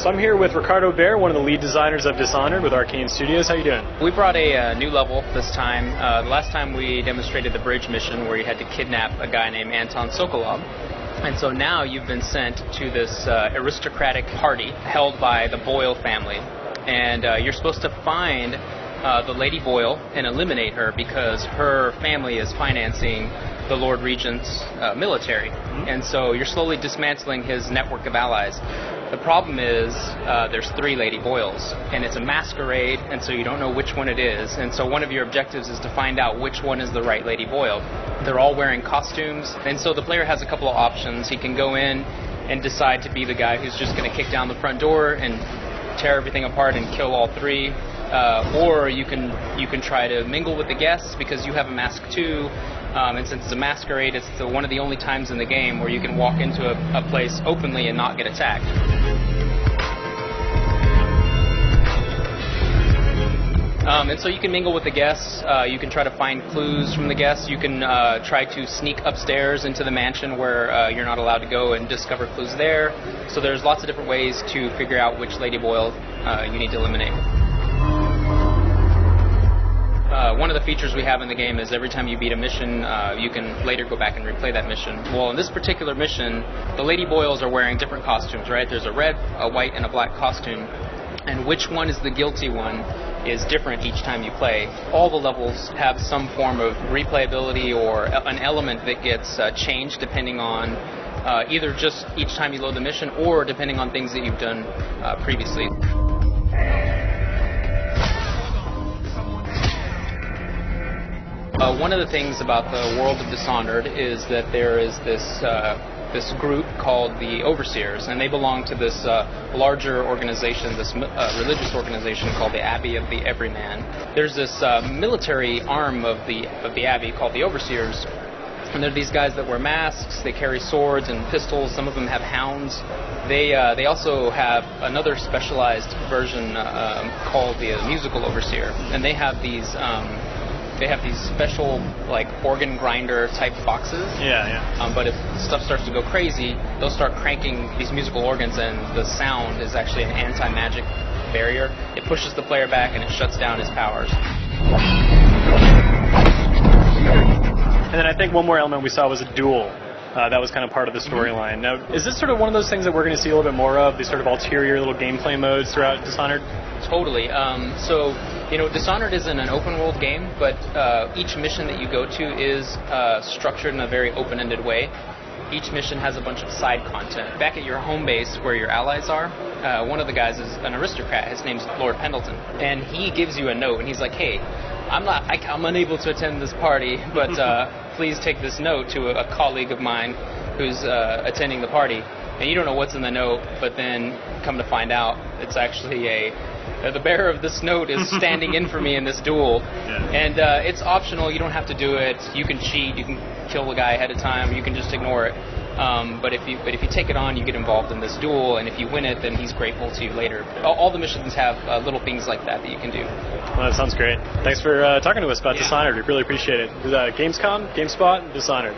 So I'm here with Ricardo Bear, one of the lead designers of Dishonored with Arcane Studios. How you doing? We brought a new level this time. The last time we demonstrated the bridge mission where you had to kidnap a guy named Anton Sokolov. And so now you've been sent to this aristocratic party held by the Boyle family. And you're supposed to find the Lady Boyle and eliminate her because her family is financing the Lord Regent's military. And so you're slowly dismantling his network of allies. The problem is there's 3 Lady Boyles, and it's a masquerade, and so you don't know which one it is. And so one of your objectives is to find out which one is the right Lady Boyle. They're all wearing costumes, and so the player has a couple of options. He can go in and decide to be the guy who's just going to kick down the front door and tear everything apart and kill all 3. Or you can try to mingle with the guests because you have a mask too. And since it's a masquerade, it's one of the only times in the game where you can walk into a place openly and not get attacked. And so you can mingle with the guests. You can try to find clues from the guests. You can try to sneak upstairs into the mansion where you're not allowed to go and discover clues there. So there's lots of different ways to figure out which Lady Boyle you need to eliminate. One of the features we have in the game is every time you beat a mission, you can later go back and replay that mission. Well, in this particular mission, the Lady Boyles are wearing different costumes, right? There's a red, a white, and a black costume. And which one is the guilty one is different each time you play. All the levels have some form of replayability or an element that gets changed depending on either just each time you load the mission or depending on things that you've done previously. One of the things about the world of Dishonored is that there is this group called the Overseers, and they belong to this larger organization, this religious organization called the Abbey of the Everyman. There's this military arm of the Abbey called the Overseers, and they're these guys that wear masks, they carry swords and pistols, some of them have hounds. They also have another specialized version called the Musical Overseer, and they have these special, like, organ grinder type boxes. But if stuff starts to go crazy, they'll start cranking these musical organs, and the sound is actually an anti-magic barrier. It pushes the player back and it shuts down his powers. And then I think one more element we saw was a duel. That was kind of part of the storyline. Now, is this sort of one of those things that we're going to see a little bit more of, these sort of ulterior little gameplay modes throughout Dishonored? Totally. So, Dishonored isn't an open world game, but each mission that you go to is structured in a very open-ended way. Each mission has a bunch of side content. Back at your home base where your allies are, one of the guys is an aristocrat. His name's Lord Pendleton. And he gives you a note, and he's like, hey, I'm unable to attend this party, but please take this note to a colleague of mine who's attending the party. And you don't know what's in the note, but then come to find out it's actually the bearer of this note is standing in for me in this duel. And it's optional. You don't have to do it. You can cheat. You can kill the guy ahead of time. You can just ignore it. But if you take it on, you get involved in this duel, and if you win it, then he's grateful to you later. All the missions have little things like that you can do. Well, that sounds great. Thanks for talking to us about Dishonored. We really appreciate it. Gamescom, GameSpot, Dishonored.